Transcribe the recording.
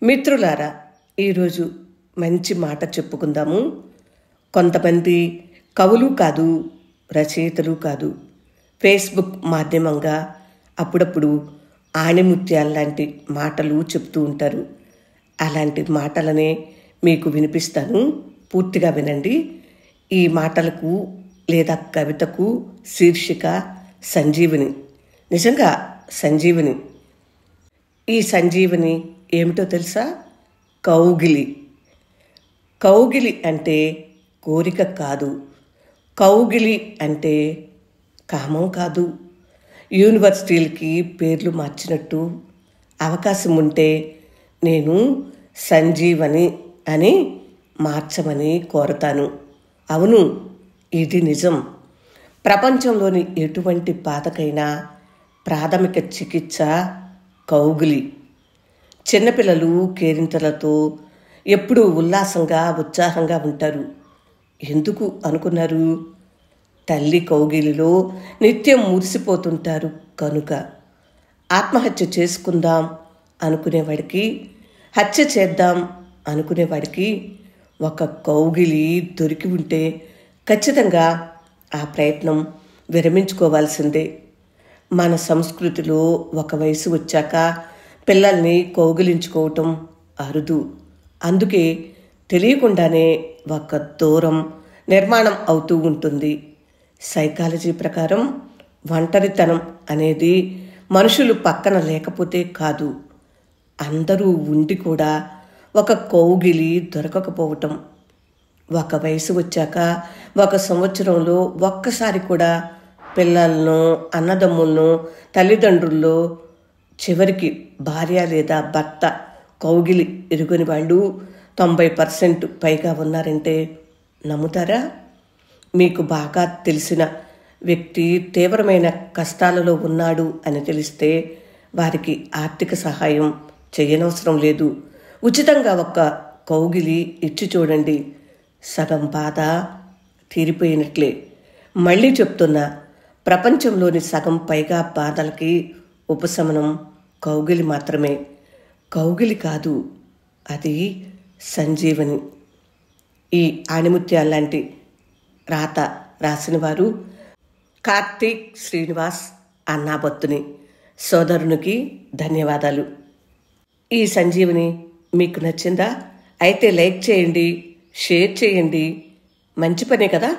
మిత్రులారా, ఈరోజు మంచి మాట చెప్పుకుందాము. కొంతమంది కవులు కాదు, రచయితలు కాదు, ఫేస్బుక్ మాధ్యమంగా అప్పుడప్పుడు ఆణిముత్యాల్లాంటి మాటలు చెప్తూ ఉంటారు. అలాంటి మాటలనే మీకు వినిపిస్తాను, పూర్తిగా వినండి. ఈ మాటలకు లేదా కవితకు శీర్షిక సంజీవని. నిజంగా సంజీవని. ఈ సంజీవని ఏమిటో తెలుసా? కౌగిలి. కౌగిలి అంటే కోరిక కాదు, కౌగిలి అంటే కామం కాదు. యూనివర్సిటీలకి పేర్లు మార్చినట్టు అవకాశం ఉంటే నేను సంజీవని అని మార్చమని కోరతాను. అవును, ఇది నిజం. ప్రపంచంలోని ఎటువంటి బాధకైనా ప్రాథమిక చికిత్స కౌగిలి. చిన్నపిల్లలు కేరింతలతో ఎప్పుడూ ఉల్లాసంగా ఉత్సాహంగా ఉంటారు. ఎందుకు అనుకున్నారు? తల్లి కౌగిలిలో నిత్యం మురిసిపోతుంటారు కనుక. ఆత్మహత్య చేసుకుందాం అనుకునేవాడికి, హత్య చేద్దాం అనుకునేవాడికి ఒక కౌగిలి దొరికి ఉంటే ఖచ్చితంగా ఆ ప్రయత్నం విరమించుకోవాల్సిందే. మన సంస్కృతిలో ఒక వయసు వచ్చాక పిల్లల్ని కౌగిలించుకోవటం అరుదు. అందుకే తెలియకుండానే ఒక దూరం నిర్మాణం అవుతూ ఉంటుంది. సైకాలజీ ప్రకారం ఒంటరితనం అనేది మనుషులు పక్కన లేకపోతే కాదు, అందరూ ఉండి కూడా ఒక కౌగిలి దొరకకపోవటం. ఒక వయసు వచ్చాక, ఒక సంవత్సరంలో ఒక్కసారి కూడా పిల్లలను, అన్నదమ్ములను, తల్లిదండ్రుల్లో, చివరికి భార్య లేదా భర్త కౌగిలి ఎరుగని వాళ్ళు 90% పైగా ఉన్నారంటే నమ్ముతారా? మీకు బాగా తెలిసిన వ్యక్తి తీవ్రమైన కష్టాలలో ఉన్నాడు అని తెలిస్తే వారికి ఆర్థిక సహాయం చేయనవసరం లేదు. ఉచితంగా ఒక కౌగిలి ఇచ్చి చూడండి, సగం బాధ తీరిపోయినట్లే. మళ్ళీ చెప్తున్నా, ప్రపంచంలోని సగం పైగా బాధలకి ఉపశమనం కౌగిలి మాత్రమే. కౌగిలి కాదు, అది సంజీవని. ఈ ఆణిముత్యాల్లాంటి రాత రాసిన వారు కార్తీక్ శ్రీనివాస్ అన్నాబత్తుని. సోదరునికి ధన్యవాదాలు. ఈ సంజీవని మీకు నచ్చిందా? అయితే లైక్ చేయండి, షేర్ చేయండి. మంచి పనే కదా.